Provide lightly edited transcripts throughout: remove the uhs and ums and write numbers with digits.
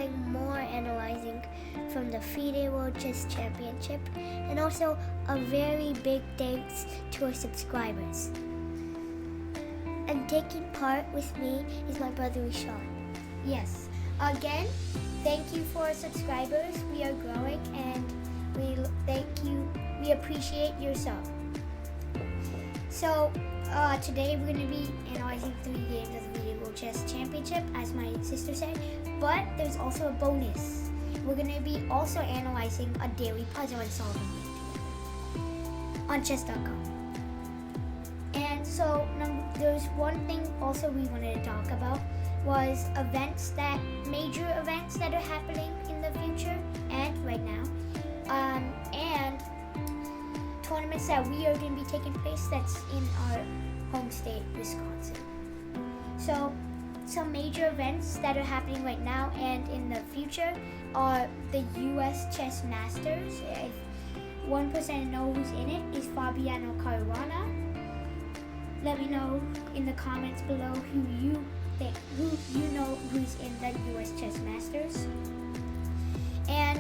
doing more analyzing from the Fide World Chess Championship, and also a very big thanks to our subscribers. And taking part with me is my brother Ishan. Yes. Again, thank you for our subscribers. We are growing and we thank you. We appreciate your sub. So today we're going to be analyzing 3 games of the Fide World Chess Championship, as my sister said. But there's also a bonus. We're going to be also analyzing a daily puzzle and solving it on chess.com. And so there's one thing also we wanted to talk about was major events that are happening in the future and right now, and tournaments that we are going to be taking place that's in our home state, Wisconsin. So some major events that are happening right now and in the future are the U.S. Chess Masters. If one person knows who's in it is Fabiano Caruana. Let me know in the comments below who you know who's in the U.S. Chess Masters. And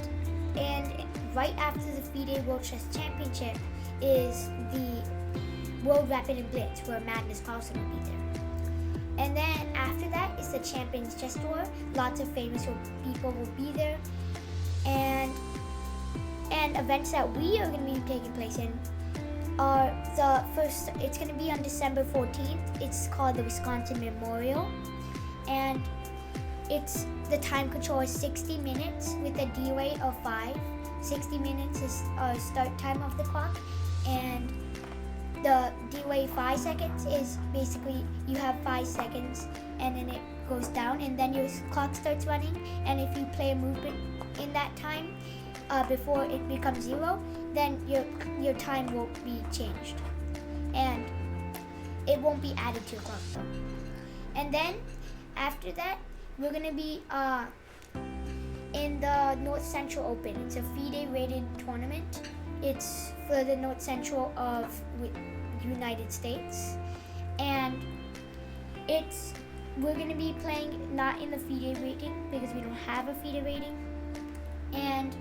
right after the Fide World Chess Championship is the World Rapid and Blitz, where Magnus Carlsen will be there. And then after that is the Champions Chess Tour. Lots of famous people will be there. And events that we are going to be taking place in are the first. It's going to be on December 14th. It's called the Wisconsin Memorial, and the time control is 60 minutes with a delay of 5. 60 minutes is start time of the clock, and the delay 5 seconds is basically you have 5 seconds and then it goes down and then your clock starts running, and if you play a movement in that time before it becomes 0, then your time will be changed and it won't be added to your clock though. And then after that we're going to be in the North Central Open. It's a FIDE rated tournament. It's for the North Central of United States, and we're going to be playing not in the FIDE rating because we don't have a FIDE rating. And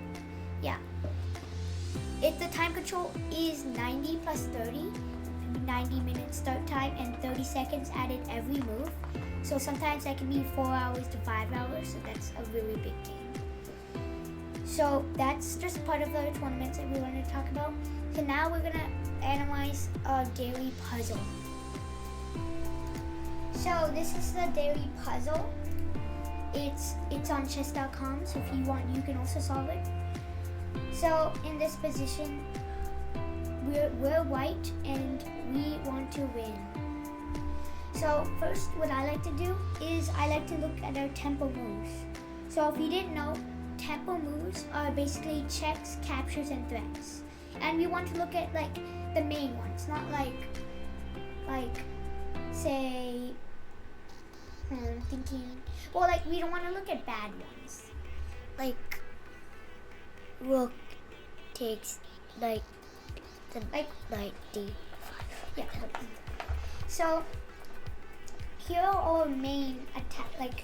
yeah, if the time control is 90 plus 30, 90 minutes start time and 30 seconds added every move. So sometimes that can be 4 hours to 5 hours, so that's a really big game. So that's just part of the tournaments that we wanted to talk about. So now we're gonna analyze a daily puzzle. So this is the daily puzzle. It's on chess.com, so if you want, you can also solve it. So in this position, we're white and we want to win. So first, what I like to do is I like to look at our tempo moves. So if you didn't know, tempo moves are basically checks, captures, and threats. And we want to look at like the main ones, not like say, we don't want to look at bad ones. Like rook takes knight d5. Yeah. So here are all main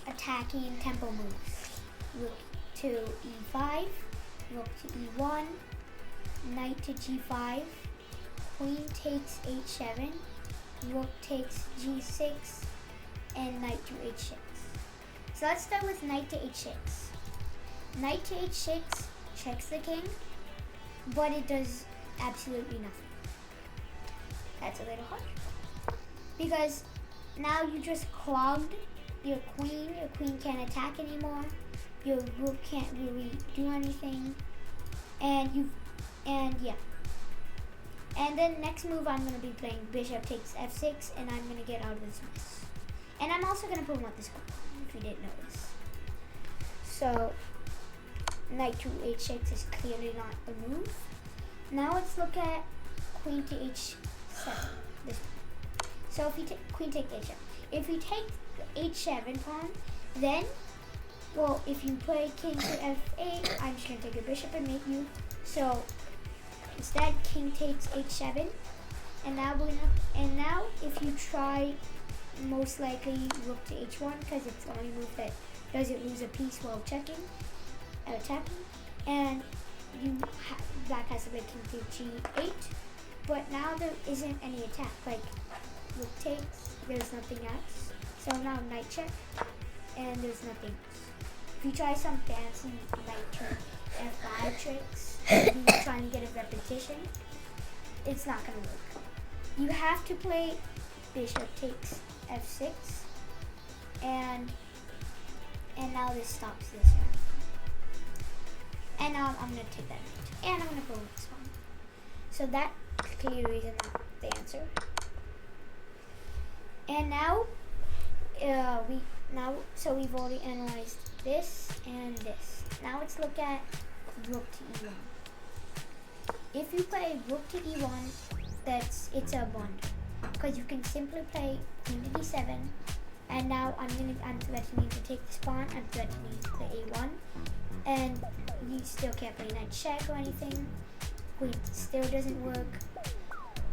attacking tempo moves. Rook to e5, rook to e1, knight to g5, queen takes h7, rook takes g6, and knight to h6. So let's start with knight to h6. Knight to h6 checks the king, but it does absolutely nothing. That's a little hard, because now you just clogged your queen. Your queen can't attack anymore. Your rook can't really do anything, and yeah. And then next move, I'm going to be playing bishop takes f6, and I'm going to get out of this mess. And I'm also going to promote this one, if you didn't notice. So knight to h6 is clearly not the move. Now let's look at queen to h7. This one. So if you queen take h7, if you take the h7 pawn, then if you play king to f8, I'm just gonna take your bishop and mate you. So instead, king takes h7, and now if you try, most likely rook to h1 because it's the only move that does it lose a piece while attacking? And black has to play king to g8. But now there isn't any attack. Like rook takes, there's nothing else. So now knight check, and there's nothing else. If you try some fancy knight to f5 tricks, you're trying to get a repetition, it's not gonna work. You have to play bishop takes f6, and now this stops this round. And now I'm gonna take that knight, and I'm gonna go with this one. So that clearly is not the answer. And now we've already analyzed this and this. Now let's look at rook to e1. If you play rook to e1, it's a blunder, because you can simply play queen to d7, and now I'm threatening to take this pawn. I'm threatening to play a1, and you still can't play knight check or anything. Queen still doesn't work.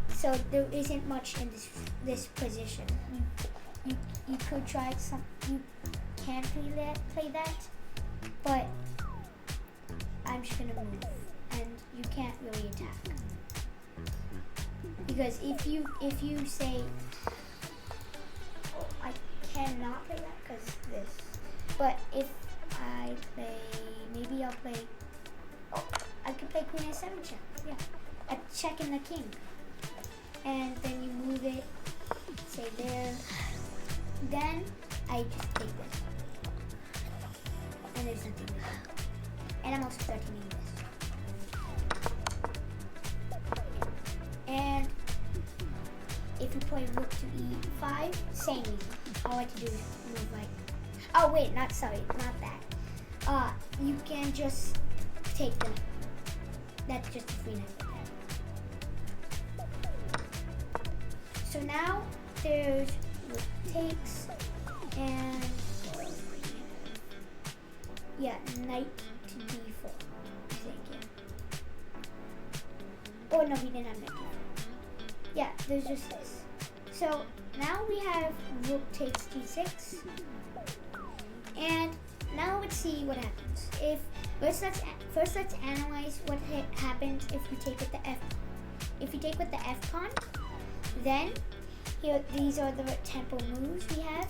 So there isn't much in this position. You could try some. You can play that, but I'm just gonna move, and you can't really attack, because if you say, oh, I cannot play that because this. But if I play, maybe I'll play. Oh, I could play queen a7 check. Yeah, a check in the king. And then you move it, say there. Then I just take this. And there's nothing there. And I'm also threatening this. And if you play rook to e5, same reason. All I have to do is move like, oh wait, not that. You can just take the knight. That's just a free knight. So now there's rook takes, and yeah, knight to d4, I think, yeah. Oh no, we didn't have knight to d4. Yeah, there's just this. So now we have rook takes d6, and now let's see what happens. First let's analyze what happens if you take with the f. If you take with the f pawn, then here these are the tempo moves we have.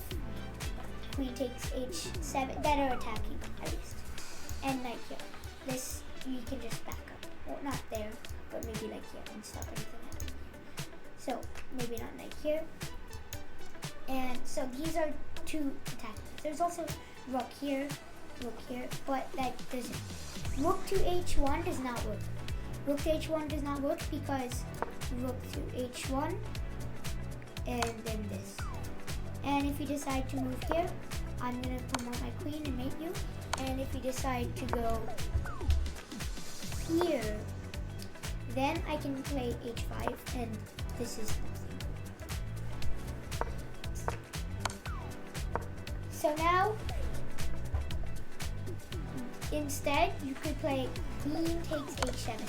Queen takes h7 that are attacking at least, and knight here. This you can just back up. Well, not there, but maybe like here and stop anything happening. So maybe not knight here. And so these are two attacks. There's also rook here, but that doesn't. Rook to h1 does not work. Rook to h1 does not work because rook to h1 and then this. And if you decide to move here, I'm going to promote my queen and mate you. And if you decide to go here, then I can play h5, and this is nothing. So now, instead, you could play queen takes h7.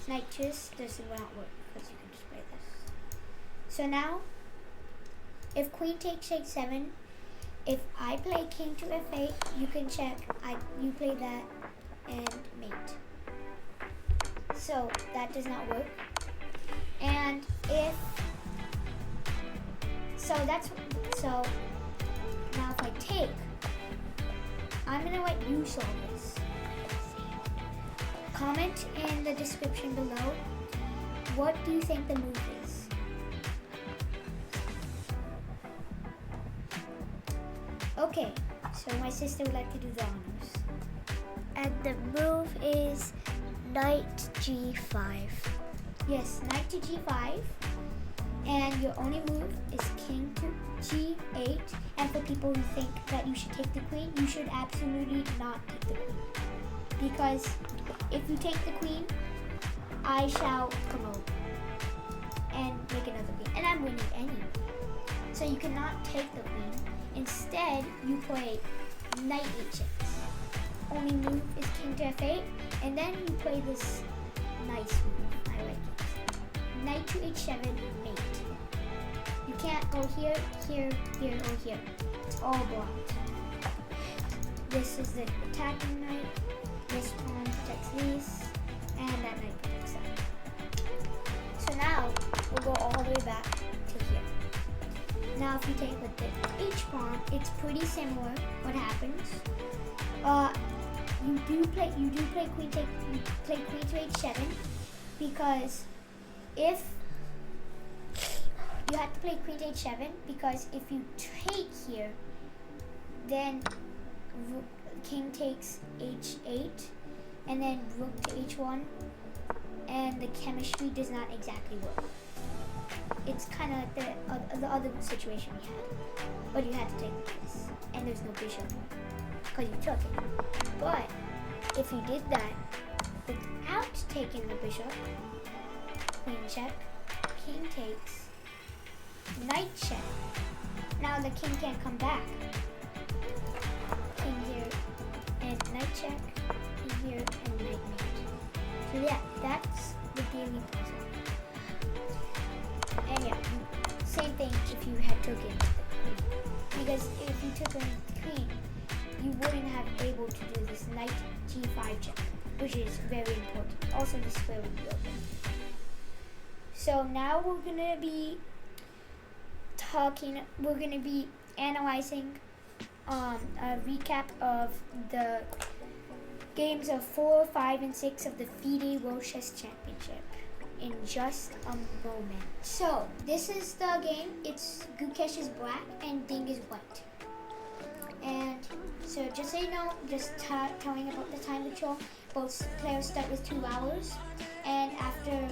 Knight just does not work because you can just play this. So now, if queen takes h7, if I play king to f8, you can check. You play that and mate. So that does not work. And if so now if I take, I'm gonna let you solve this. Comment in the description below. What do you think the move is? Okay, so my sister would like to do the honors. And the move is knight g5. Yes, knight to g5. And your only move is king to g8. And for people who think that you should take the queen, you should absolutely not take the queen. Because if you take the queen, I shall promote and make another queen. And I'm winning anyway. So you cannot take the queen. Instead, you play knight h6. Only move is king to f8. And then you play this nice move. I like it. Knight to h7, mate. You can't go here, here, here, or here. It's all blocked. this is the attacking knight. This pawn protects these, and that knight protects that. So now we'll go all the way back to here. Now if you take with the H pawn, it's pretty similar. What happens? You do play queen to H7 because if you have to play queen to H7 because if you take here, then king takes H8 and then rook to H1, and the chemistry does not exactly work. It's kind of like the other situation we had, but you had to take this, and there's no bishop because you took it. But if you did that without taking the bishop, queen check, king takes, knight check. Now the king can't come back. King here and knight check, king here and knight mate. So yeah, that's the daily puzzle. And yeah, same thing if you had taken the queen. Because if you took the queen, you wouldn't have able to do this knight g5 check, which is very important. Also the square would be open. So now we're gonna be analyzing a recap of the games of 4, 5, and 6 of the Fide World Chess Championship in just a moment. So this is the game. It's Gukesh is black and Ding is white. And so just so you know, just telling about the time control, both players start with 2 hours, and after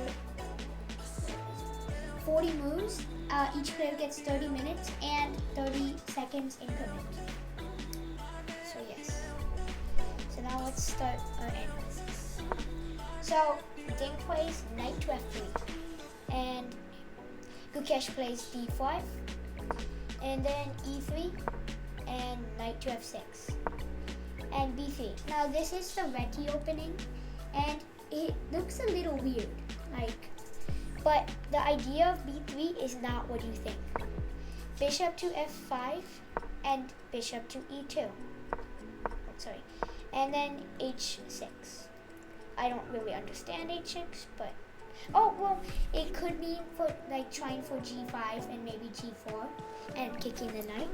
40 moves, each player gets 30 minutes and 30 seconds increment. So yes. So now let's start our analysis. So Ding plays knight to f3, and Gukesh plays d5, and then e3, and knight to f6, and b3. Now this is the reti opening, and it looks a little weird, but the idea of b3 is not what you think. Bishop to f5 and bishop to e2. Sorry, and then h6. I don't really understand h6, but it could mean for trying for g5 and maybe g4 and kicking the knight.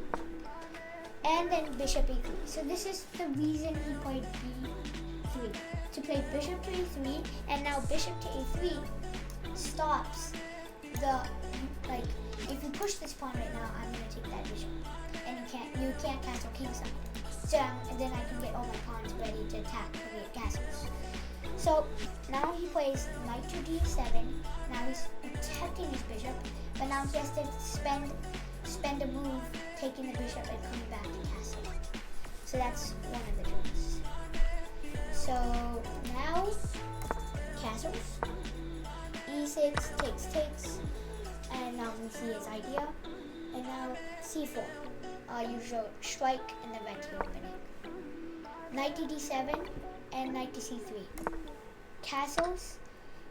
And then bishop e3. So this is the reason he played b3, to play bishop to e3, and now bishop to a3 stops the, if you push this pawn right now, I'm gonna take that bishop, and you can't cancel kingside. So and then I can get all my pawns ready to attack for the castles. So now he plays knight to d7. Now he's protecting his bishop, but now he has to spend a move taking the bishop and coming back to castle. So that's one of the moves. So now castles, e6 takes, and now we see his idea. And now c4, usual strike in the reti opening. Knight to d7 and knight to c3. Castles,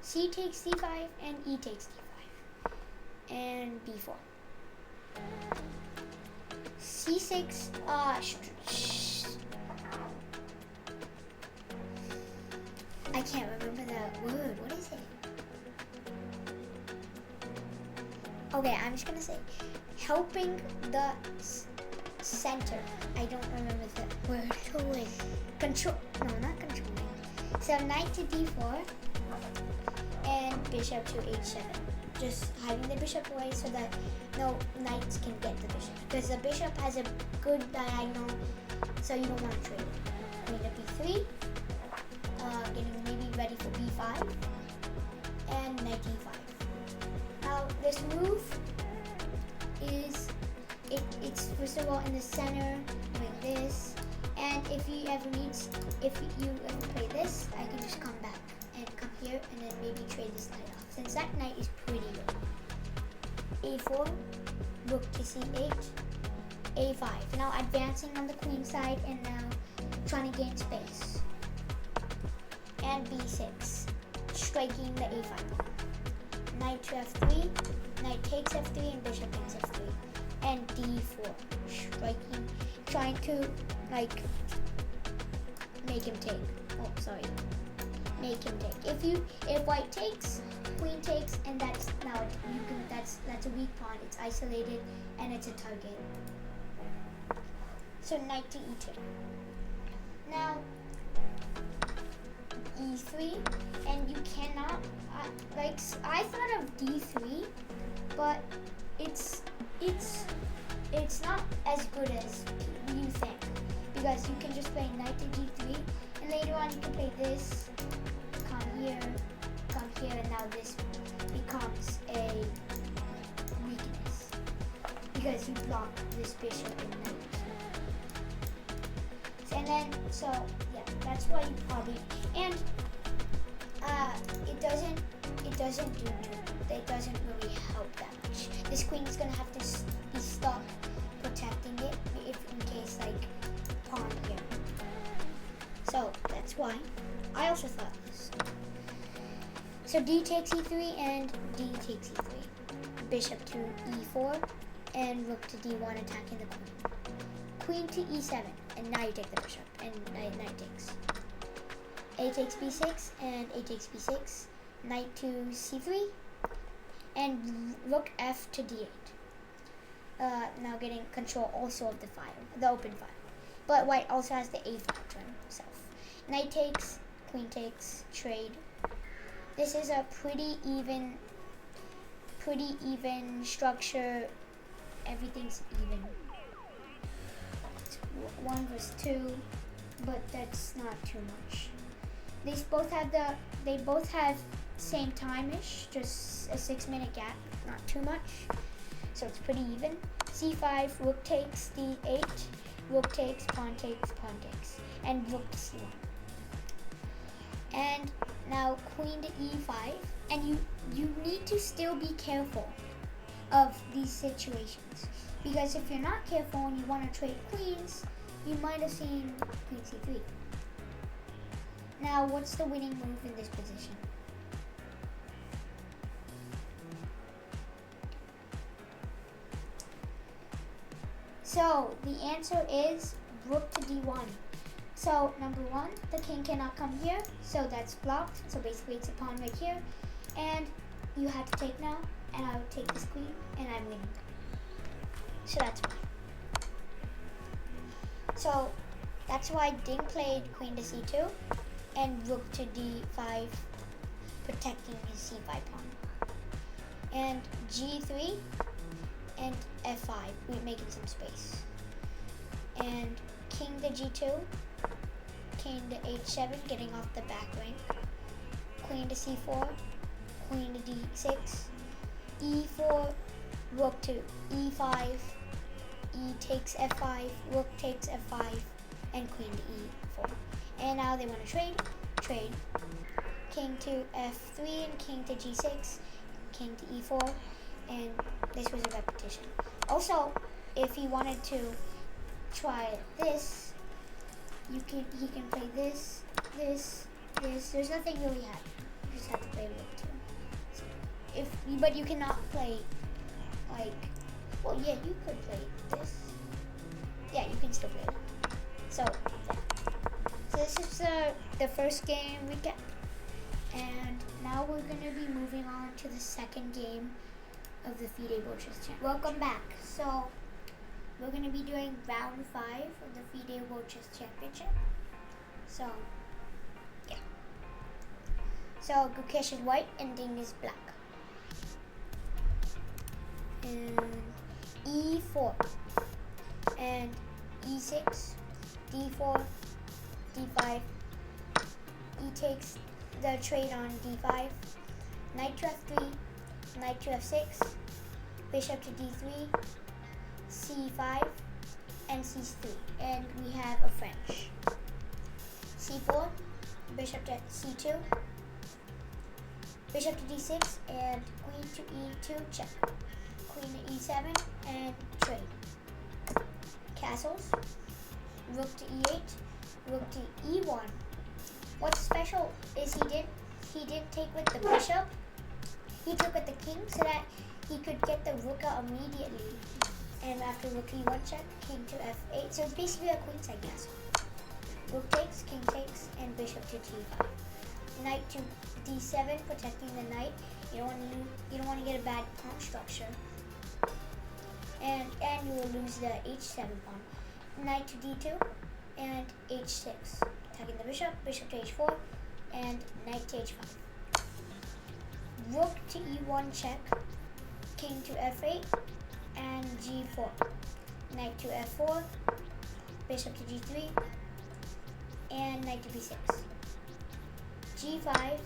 c takes d5 and e takes d5, and b4. c6, I can't remember the word. What is it? Okay, I'm just gonna say helping the center. I don't remember the word. Control. No, not controlling. So knight to d4 and bishop to h7. Just hiding the bishop away so that no knights can get the bishop. Because the bishop has a good diagonal, so you don't want to trade it. Queen to b3, getting maybe ready for b5, and knight d5. Now this move is, it's first of all in the center, like this. And if you ever play this, I can just come back and come here and then maybe trade this knight off, since that knight is pretty good. a4, rook to c8, a5. Now advancing on the queen side and now trying to gain space. And b6, striking the a5 pawn. Knight to f3, knight takes f3 and bishop takes f3. And d4, striking, trying to make him take. Oh, sorry. Make him take. If white takes, queen takes, and that's a weak pawn. It's isolated and it's a target. So knight to e2. Now e3, and you cannot I thought of d3, but it's not as good as you think, because you can just play knight to d3, and later on you can play this, come here, and now this becomes a weakness because you block this bishop and knight. And then, so yeah, that's why you probably, and it doesn't really help that much. This queen is gonna have to be stuck protecting it if in case pawn here. So that's why I also thought this. So d takes e3 and d takes e3. Bishop to e4 and rook to d1 attacking the queen. Queen to e7, and now you take the bishop, and knight takes. A takes b6, and a takes b6. Knight to c3, and rook f to d8. Now getting control also of the open file. But white also has the a file to himself. Knight takes, queen takes, trade. This is a pretty even structure. Everything's even. 1 versus 2, but that's not too much. They both have same time-ish, just a 6-minute gap, not too much. So it's pretty even. c5, rook takes, d8, rook takes, pawn takes, and rook to c1. And now queen to e5, and you need to still be careful of these situations, because if you're not careful and you want to trade queens, you might have seen queen c3. Now, what's the winning move in this position? So the answer is rook to d1. So number 1, the king cannot come here, so that's blocked. So basically it's a pawn right here, and you have to take now, and I would take this queen, and I'm winning. So that's why. So that's why Ding played queen to c2 and rook to d5, protecting his c5 pawn. And g3 and f5, we're making some space. And king to g2, king to h7, getting off the back rank. Queen to c4, queen to d6, e4, rook to e5, e takes f5, rook takes f5, and queen to e4. And now they want to trade. King to f3 and king to g6, king to e4, and this was a repetition. Also, if he wanted to try this, he can play this. There's nothing really hard. You just have to play rook too. But you cannot play well, yeah, you could play this. Yeah, you can still play that. So this is the first game recap, and now we're going to be moving on to the second game of the Fide World Chess Championship. Welcome back. So we're going to be doing round 5 of the Fide World Chess Championship. So yeah. So Gukesh is white and Ding is black. And e4 and e6, d4, d5, e takes the trade on d5, knight to f3, knight to f6, bishop to d3, c5, and c3, and we have a French. c4, bishop to c2, bishop to d6, and queen to e2, check. Queen to e7 and trade. Castles, rook to e8, rook to e1. What's special is he didn't take with the bishop. He took with the king so that he could get the rook out immediately. And after rook e1 check, king to f8. So it's basically a queenside castle. Rook takes, king takes, and bishop to g5. Knight to d7, protecting the knight. You don't want to get a bad pawn structure. And you will lose the h7 pawn. Knight to d2 and h6. Attacking the bishop, bishop to h4, and knight to h5. Rook to e1 check, king to f8, and g4. Knight to f4, bishop to g3, and knight to b6. g5,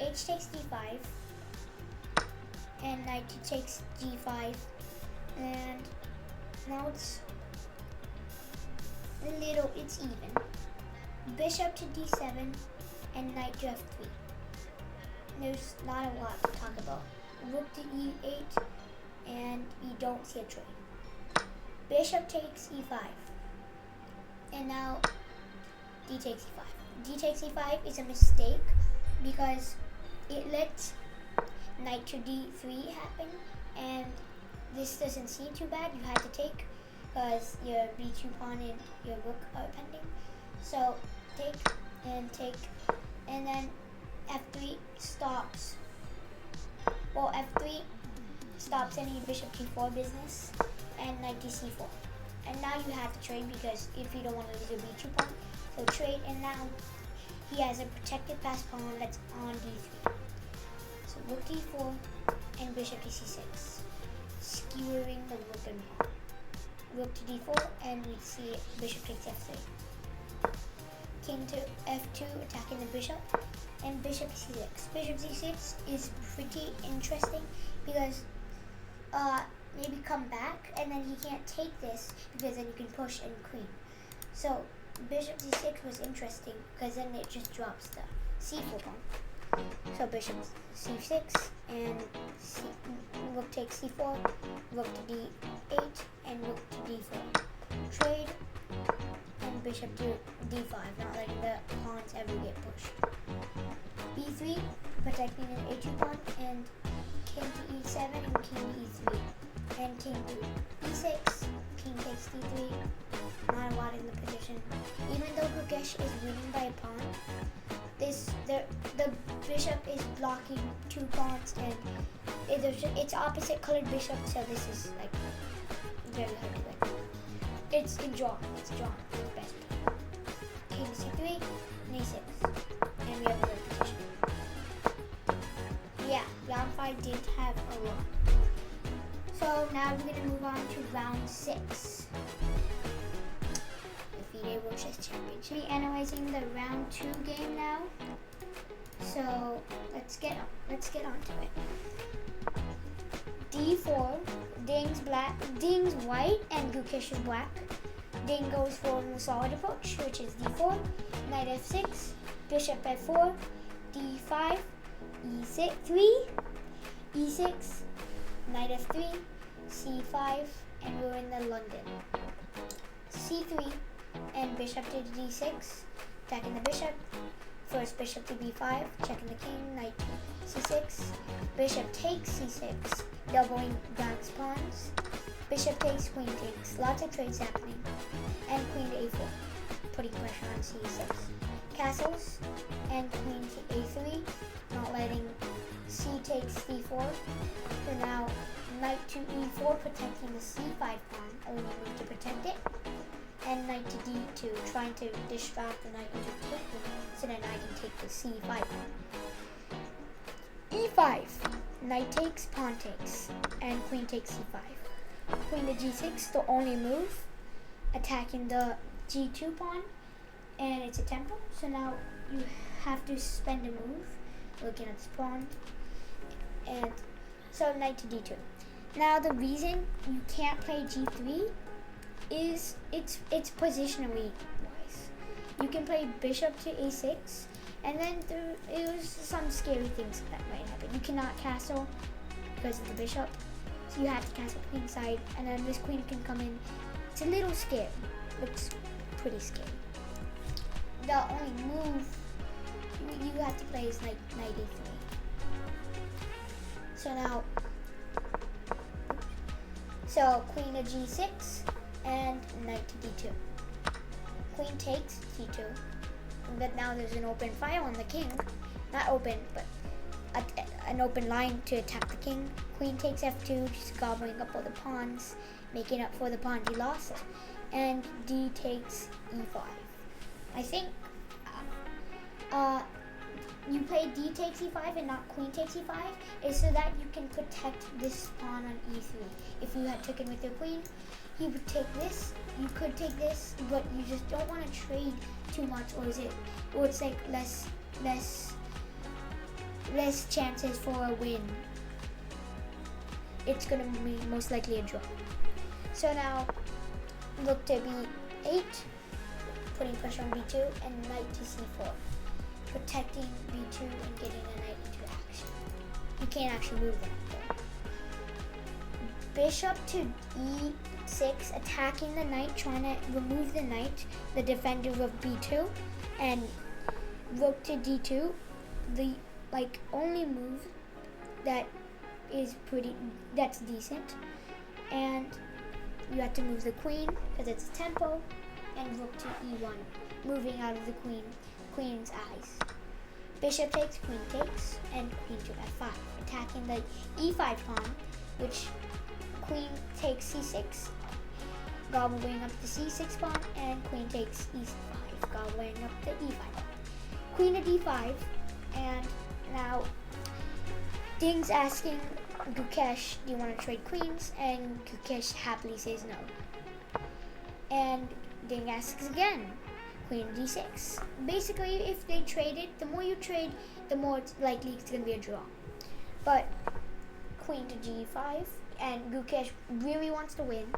h takes d5, and knight takes g5, and now it's even. Bishop to d7 and knight to f3. There's not a lot to talk about. Rook to e8, and you don't see a trade. Bishop takes e5, and now d takes e5. D takes e5 is a mistake because it lets knight to d3 happen, and this doesn't seem too bad. You had to take because your b2 pawn and your rook are pending. So take, and then f3 stops. Well, f3 stops any bishop g4 business, and knight to c4. And now you have to trade because if you don't want to lose your b2 pawn, so trade, and now he has a protected pass pawn that's on d3. So rook d4 and bishop to c6, skewering the rook and pawn. Rook to d4, and we see bishop takes f3. King to f2, attacking the bishop, and bishop c6. Bishop c6 is pretty interesting because maybe come back, and then he can't take this because then you can push and queen. So bishop c6 was interesting because then it just drops the c4 pawn. So bishop c6 and rook takes c4, rook to d8, and rook to d4. Trade, and bishop to d5, not letting the pawns ever get pushed. b3, protecting an a2 pawn, and king to e7 and king to e3. And king to e6, king takes d3, not a lot in the position. Even though Gukesh is winning by a pawn, the bishop is blocking two pawns, and it's opposite colored bishop, so this is like very hard to win. It's drawn. It's best. King to c3 and e6, and we have another position. Yeah, round 5 did have a lot. So now we're gonna move on to round 6. The Fide World Chess Championship. Analyzing the round 2 game now. So let's get on to it. d4, Ding's white, and Gukesh is black. Ding goes for the solid approach, which is d4, knight f6, bishop f4, d5, e6, 3, e6, knight f3, c5, and we're in the London. c3 and bishop to d6, attacking the bishop. First bishop to b5, checking the king, knight to c6, bishop takes c6, doubling black's pawns. Bishop takes, queen takes, lots of trades happening, and queen to a4, putting pressure on c6. Castles, and queen to a3, not letting c takes d4. So now knight to e4, protecting the c5 pawn, only need to protect it. And knight to d2, trying to distract the knight into taking, so that I can take the c5 pawn. e5, knight takes, pawn takes, and queen takes c5. Queen to g6, the only move, attacking the g2 pawn, and it's a tempo. So now you have to spend a move, looking at this pawn, and so knight to d2. Now the reason you can't play g3 is it's positionally wise. You can play bishop to a6, and then there's some scary things that might happen. You cannot castle because of the bishop, so you have to castle queenside, and then this queen can come in. It's a little scary. Looks pretty scary. The only move you have to play is knight a3. So queen to g6 and knight to d2. Queen takes d2, that now there's an open file on the king. Not open, but an open line to attack the king. Queen takes f2, just gobbling up all the pawns, making up for the pawns he lost. And d takes e5. I think you play d takes e5 and not queen takes e5 is so that you can protect this pawn on e3. If you had taken with your queen, he would take this. You could take this, but you just don't want to trade too much, or it's like less chances for a win. It's gonna be most likely a draw. So now look to b8, putting pressure on b2, and knight to c4, protecting b2 and getting the knight into action. You can't actually move them though. Bishop to e6, attacking the knight, trying to remove the knight, the defender of b2, and rook to d2, the only move that's decent. And you have to move the queen because it's tempo, and rook to e1, moving out of the queen's eyes. Bishop takes, queen takes, and queen to f5, attacking the e5 pawn, which queen takes c6, gobbling up the c6 pawn, and queen takes e5, gobbling up the e5 pawn. Queen to d5, and now Ding's asking Gukesh, do you want to trade queens? And Gukesh happily says no. And Ding asks again, queen d6. Basically, if they traded, the more you trade, the more it's likely it's going to be a draw. But queen to g5, and Gukesh really wants to win,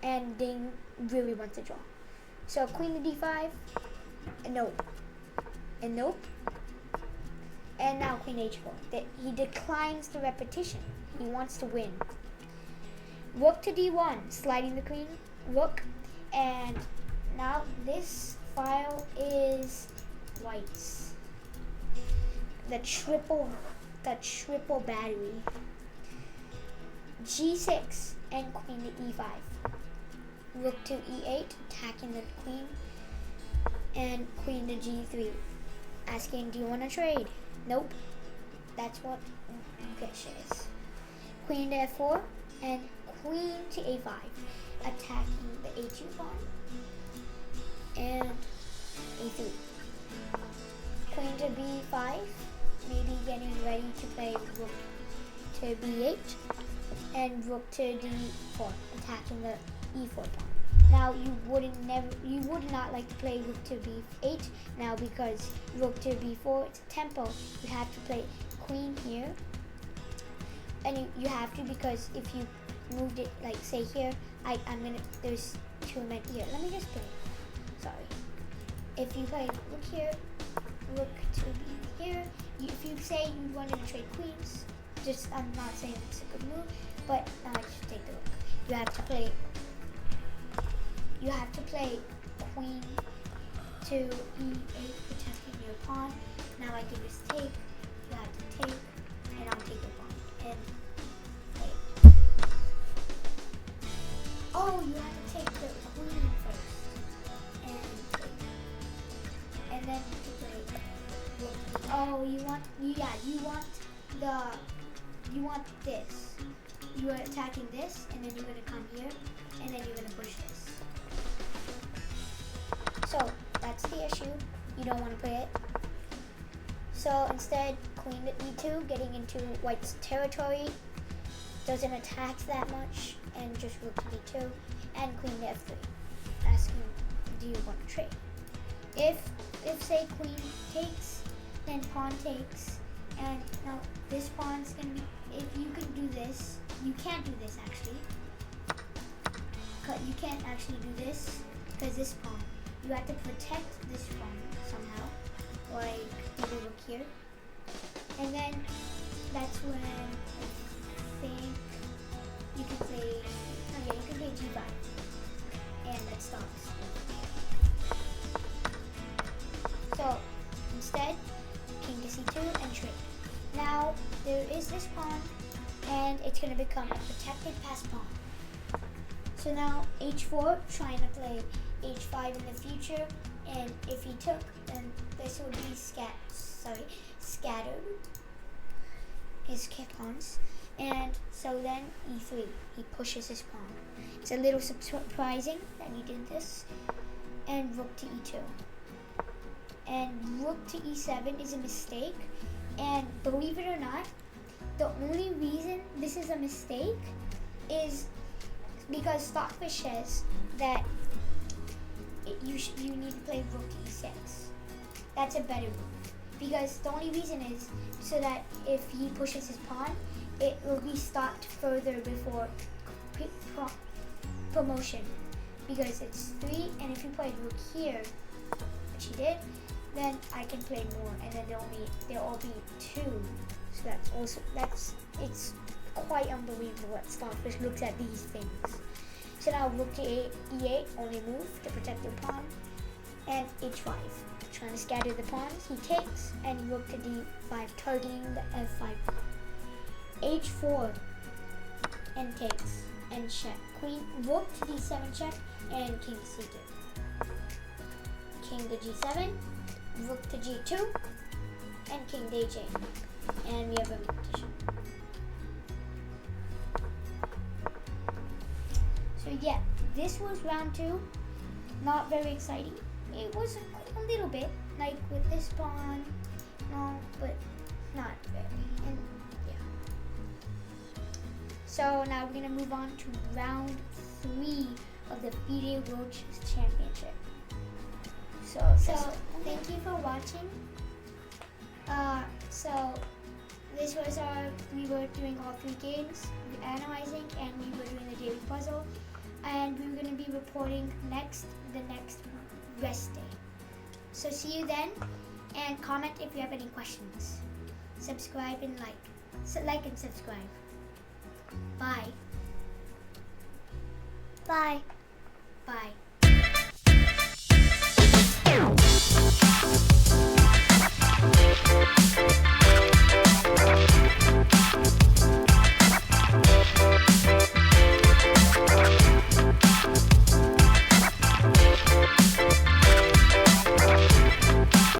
and Ding really wants to draw. So queen to d5, and nope, and nope. And now queen h4. He declines the repetition. He wants to win. Rook to d1, sliding the queen, rook, and now this file is white's. The triple battery. g6 and queen to e5. Rook to e8, attacking the queen, and queen to g3, asking, do you want to trade? Nope. That's what Gukesh is. Queen to f4 and queen to a5, attacking the a2 pawn and a3. Queen to b5, maybe getting ready to play rook to b8, and rook to d4, attacking the e4 pawn. Now you would not like to play rook to b8 now, because rook to b4, it's a tempo. You have to play queen here, and you have to, because if you moved it, like say here, there's two men here. Let me just play. Sorry. If you play rook here, rook to b here, if you say you wanted to trade queens, I'm not saying it's a good move, but now I just take the rook. You have to play queen to e8, protecting your pawn. Now I can just take, you have to take, and I'll take the pawn. And wait. Oh, you have to take the queen first. And take. And then you play rook. Oh, you want this. You are attacking this, and then you're going to come here, and then you're going to push this. So that's the issue. You don't want to play it. So instead, queen to e2, getting into white's territory, doesn't attack that much, and just rook to d2, and queen to f3, asking, do you want to trade? If say queen takes, then pawn takes, and now this pawn's gonna be. If you can do this, you can't do this actually. You can't actually do this because this pawn. You have to protect this pawn somehow, like maybe look here, and then that's when I think you can play. Oh yeah, you can play g5, and that stops. So instead, king to c2 and trade. Now there is this pawn, and it's going to become a protected pass pawn. So now h4, trying to play h5 in the future, and if he took, then this would be scattered. His pawns. And so then e3, he pushes his pawn. It's a little surprising that he did this. And rook to e2. And rook to e7 is a mistake. And believe it or not, the only reason this is a mistake is because Stockfish says that you need to play rook to e6. That's a better move. Because the only reason is so that if he pushes his pawn, it will be stopped further before promotion. Because it's 3, and if you play rook here, which he did, then I can play more, and then there'll all be 2. So it's quite unbelievable that Stockfish looks at these things. So now rook to e8, only move to protect your pawn, and h5. Trying to scatter the pawns, he takes, and rook to d5, targeting the f5. h4, and takes, and check. Queen, rook to d7 check, and king to c2. King to g7, rook to g2, and king to h8. And we have a competition. So yeah, this was round 2. Not very exciting. It was a little bit, like with this pawn, no, but not very. And yeah. So now we're gonna move on to round 3 of the Fide World Chess Championship. So thank you for watching. So this was we were doing all 3 games, analyzing, and we were doing the daily puzzle, and we were going to be reporting the next rest day. So see you then, and comment if you have any questions. Subscribe and like. So like and subscribe. Bye. Bye. Bye.